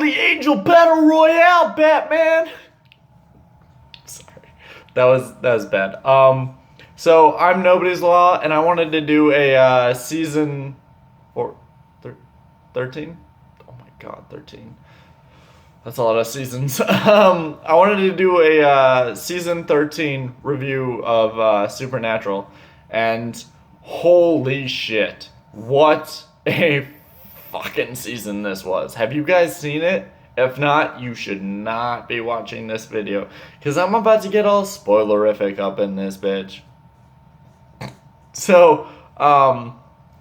Holy Angel Battle Royale, Batman! Sorry. That was bad. So I'm Nobody's Law, and I wanted to do a season 13? Oh my god, 13. That's a lot of seasons. I wanted to do a season 13 review of Supernatural, and holy shit, what a fucking season this was. Have you guys seen it? If not, you should not be watching this video, because I'm about to get all spoilerific up in this bitch. So,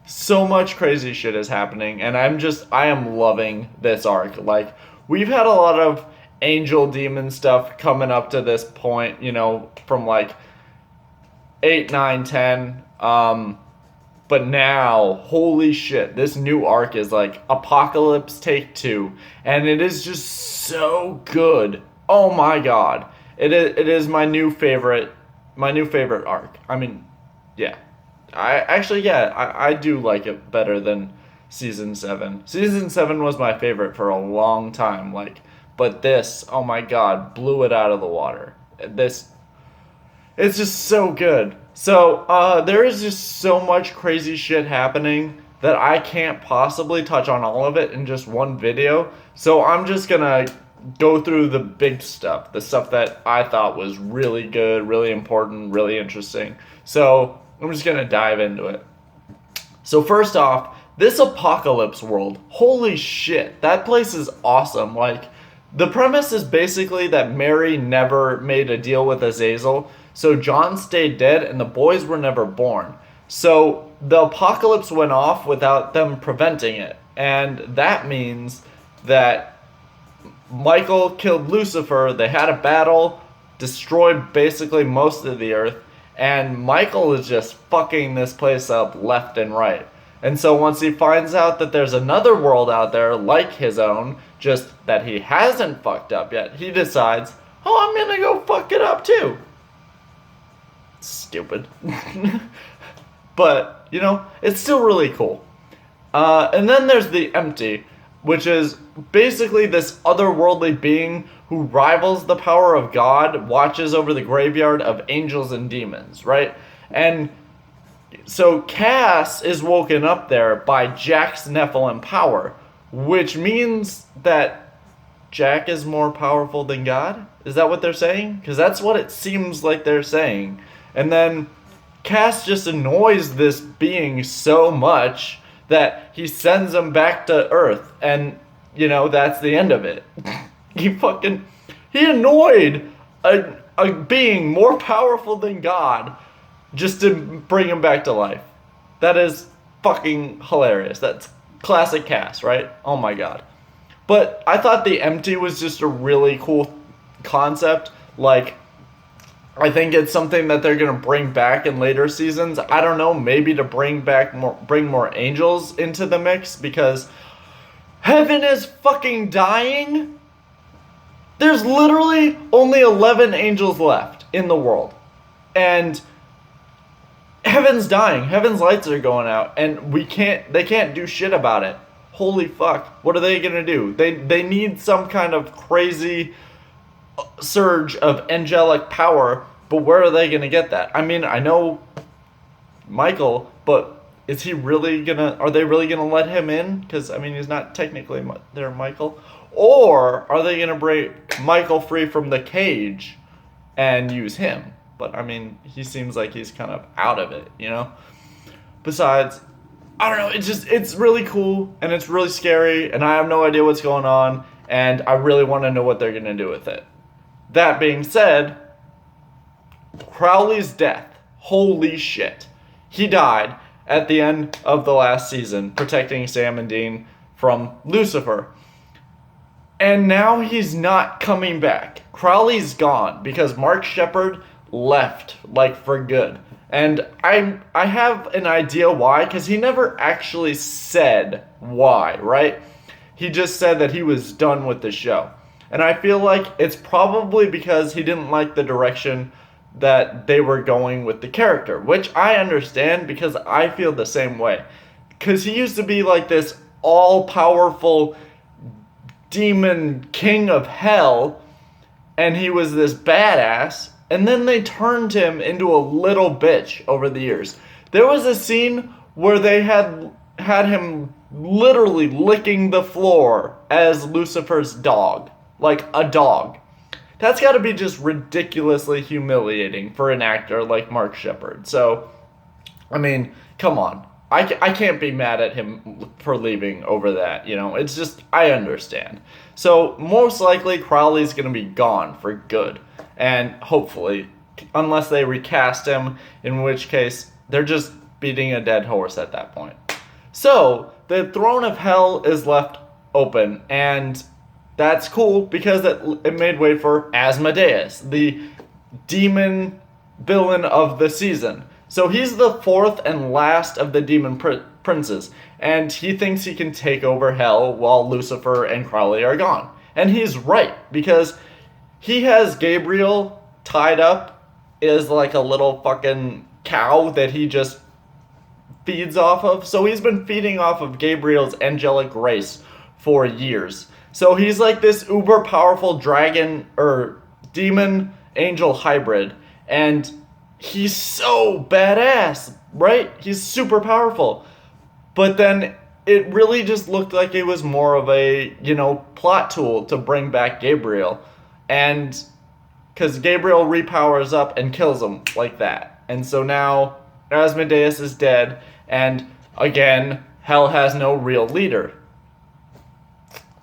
so much crazy shit is happening, and I am loving this arc. Like, we've had a lot of angel demon stuff coming up to this point, you know, from like 8, 9, 10. But now, holy shit, this new arc is like Apocalypse Take 2, and it is just so good. Oh my god. It is my new favorite arc. I mean, yeah. I do like it better than season 7. Season 7 was my favorite for a long time, like, but this, oh my god, blew it out of the water. It's just so good. So, there is just so much crazy shit happening that I can't possibly touch on all of it in just one video. So I'm just gonna go through the big stuff, the stuff that I thought was really good, really important, really interesting. So I'm just gonna dive into it. So first off, this Apocalypse world, holy shit, that place is awesome. Like, the premise is basically that Mary never made a deal with Azazel, so John stayed dead and the boys were never born. So the apocalypse went off without them preventing it, and that means that Michael killed Lucifer, they had a battle, destroyed basically most of the earth, and Michael is just fucking this place up left and right. And so once he finds out that there's another world out there like his own, just that he hasn't fucked up yet, he decides, oh, I'm gonna go fuck it up too. Stupid. But, you know, it's still really cool. And then there's the Empty, which is basically this otherworldly being who rivals the power of God, watches over the graveyard of angels and demons, right? And so Cass is woken up there by Jack's Nephilim power, which means that Jack is more powerful than God? Is that what they're saying? Because that's what it seems like they're saying. And then Cass just annoys this being so much that he sends him back to Earth, and, you know, that's the end of it. He annoyed a being more powerful than God just to bring him back to life. That is fucking hilarious. That's classic Cass, right? Oh my god. But I thought the Empty was just a really cool concept. Like, I think it's something that they're gonna bring back in later seasons. I don't know, maybe to bring more angels into the mix, because heaven is fucking dying. There's literally only 11 angels left in the world, and heaven's dying. Heaven's lights are going out, and they can't do shit about it. Holy fuck! What are they gonna do? They need some kind of crazy surge of angelic power, but where are they gonna get that? I mean, I know Michael, but are they really gonna let him in? Because, I mean, he's not technically their Michael. Or are they gonna break Michael free from the cage and use him? But, I mean, he seems like he's kind of out of it, you know? Besides, I don't know, it's really cool, and it's really scary, and I have no idea what's going on, and I really want to know what they're gonna do with it. That being said, Crowley's death, holy shit. He died at the end of the last season, protecting Sam and Dean from Lucifer. And now he's not coming back. Crowley's gone because Mark Sheppard left, like, for good. And I have an idea why, because he never actually said why, right? He just said that he was done with the show. And I feel like it's probably because he didn't like the direction that they were going with the character, which I understand because I feel the same way. Because he used to be like this all-powerful demon king of hell, and he was this badass, and then they turned him into a little bitch over the years. There was a scene where they had him literally licking the floor as Lucifer's dog. Like a dog. That's got to be just ridiculously humiliating for an actor like Mark Sheppard. So, I mean, come on. I can't be mad at him for leaving over that, you know. It's just, I understand. So, most likely, Crowley's going to be gone for good. And hopefully, unless they recast him, in which case, they're just beating a dead horse at that point. So, the Throne of Hell is left open, and that's cool because it made way for Asmodeus, the demon villain of the season. So he's the fourth and last of the demon princes, and he thinks he can take over hell while Lucifer and Crowley are gone. And he's right, because he has Gabriel tied up as like a little fucking cow that he just feeds off of. So he's been feeding off of Gabriel's angelic grace for years. So he's like this uber powerful dragon or demon angel hybrid, and he's so badass, right? He's super powerful. But then it really just looked like it was more of a, you know, plot tool to bring back Gabriel. And because Gabriel repowers up and kills him like that. And so now Asmodeus is dead, and again, hell has no real leader.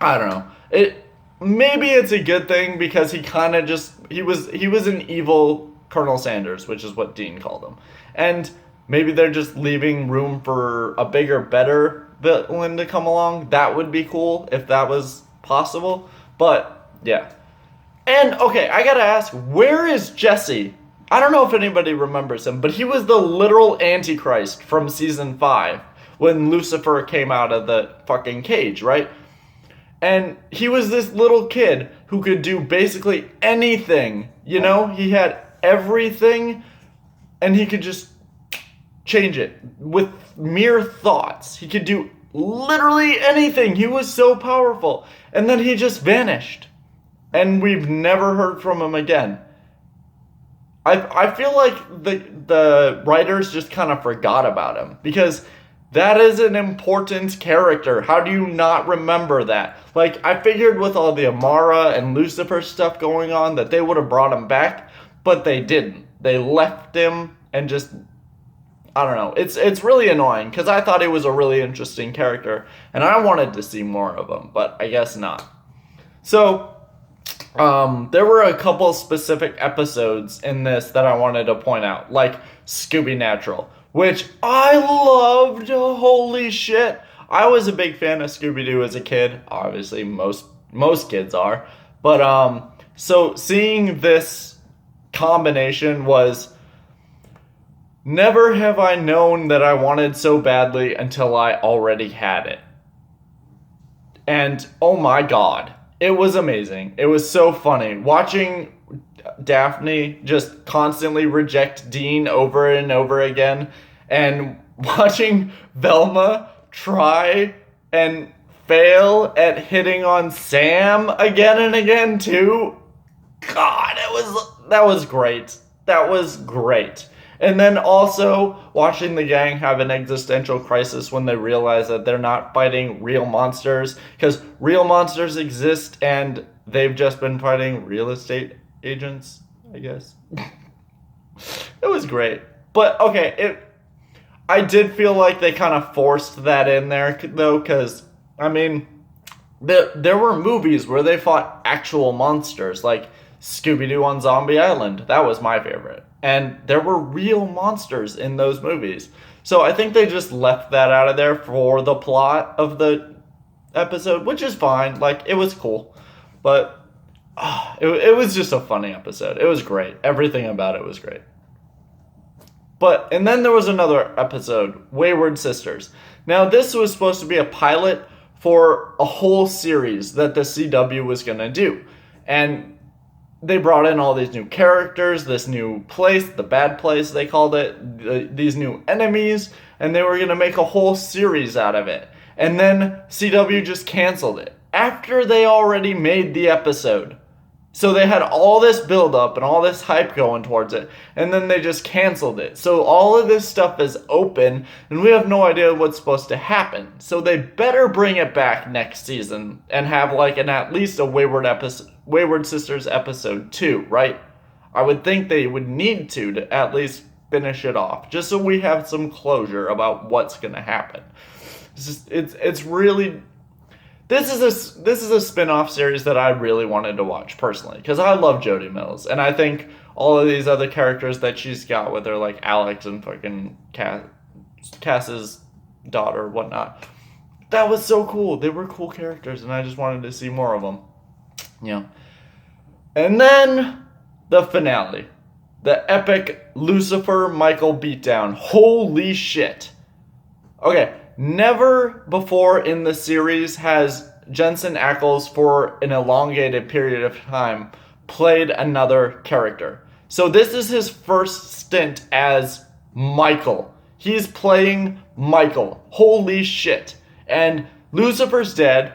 I don't know. Maybe it's a good thing because he kind of just he was an evil Colonel Sanders, which is what Dean called him. And maybe they're just leaving room for a bigger, better villain to come along. That would be cool if that was possible. But yeah. And okay, I gotta ask, where is Jesse? I don't know if anybody remembers him, but he was the literal Antichrist from season 5 when Lucifer came out of the fucking cage, right? And he was this little kid who could do basically anything, you know? He had everything, and he could just change it with mere thoughts. He could do literally anything. He was so powerful. And then he just vanished. And we've never heard from him again. I feel like the writers just kind of forgot about him, because that is an important character. How do you not remember that? Like, I figured with all the Amara and Lucifer stuff going on that they would have brought him back, but they didn't. They left him and just, I don't know. It's really annoying because I thought he was a really interesting character and I wanted to see more of him, but I guess not. So, there were a couple specific episodes in this that I wanted to point out, like Scooby Natural, which I loved. Holy shit. I was a big fan of Scooby-Doo as a kid. Obviously, most kids are. But, so seeing this combination was, never have I known that I wanted so badly until I already had it. And, oh my god, it was amazing. It was so funny. Watching Daphne just constantly reject Dean over and over again, and watching Velma try and fail at hitting on Sam again and again too. God, that was great. That was great. And then also watching the gang have an existential crisis when they realize that they're not fighting real monsters, because real monsters exist and they've just been fighting real estate agents, I guess. It was great. But okay, I did feel like they kind of forced that in there though, because I mean, there were movies where they fought actual monsters, like Scooby-Doo on Zombie Island. That was my favorite. And there were real monsters in those movies. So I think they just left that out of there for the plot of the episode, which is fine. Like, it was cool. But it was just a funny episode. It was great. Everything about it was great. And then there was another episode, Wayward Sisters. Now, this was supposed to be a pilot for a whole series that the CW was going to do. And they brought in all these new characters, this new place, the bad place they called it, these new enemies, and they were going to make a whole series out of it. And then CW just canceled it. after they already made the episode. So they had all this build up and all this hype going towards it, and then they just canceled it. So all of this stuff is open, and we have no idea what's supposed to happen. So they better bring it back next season and have like at least a Wayward Sisters episode 2, right? I would think they would need to at least finish it off, just so we have some closure about what's gonna happen. It's really. This is a spin-off series that I really wanted to watch personally, because I love Jodie Mills, and I think all of these other characters that she's got with her, like Alex and fucking Cass's daughter, whatnot, that was so cool. They were cool characters, and I just wanted to see more of them. Yeah. And then the finale, the epic Lucifer Michael beatdown. Holy shit. Okay. Never before in the series has Jensen Ackles, for an elongated period of time, played another character. So this is his first stint as Michael. He's playing Michael. Holy shit. And Lucifer's dead.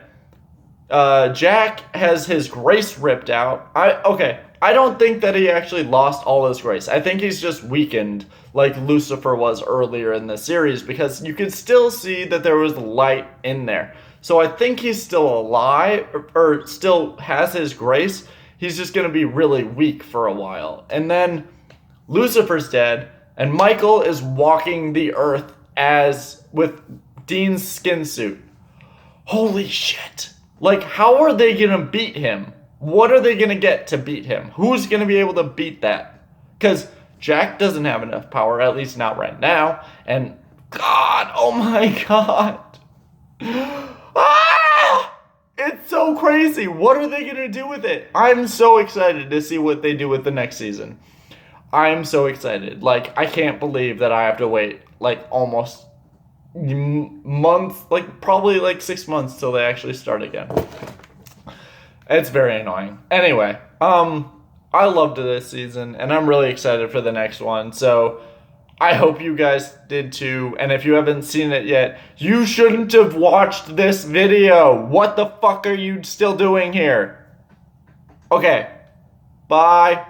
Jack has his grace ripped out. I don't think that he actually lost all his grace. I think he's just weakened like Lucifer was earlier in the series, because you could still see that there was light in there. So I think he's still alive, or still has his grace. He's just going to be really weak for a while. And then Lucifer's dead, and Michael is walking the earth with Dean's skin suit. Holy shit. Like, how are they going to beat him? What are they going to get to beat him? Who's going to be able to beat that? Because Jack doesn't have enough power, at least not right now. And God, oh my God. Ah! It's so crazy. What are they going to do with it? I'm so excited to see what they do with the next season. I'm so excited. Like, I can't believe that I have to wait, like, almost months, like, probably, like, 6 months till they actually start again. It's very annoying. Anyway, I loved this season, and I'm really excited for the next one. So I hope you guys did too. And if you haven't seen it yet, you shouldn't have watched this video. What the fuck are you still doing here? Okay, bye.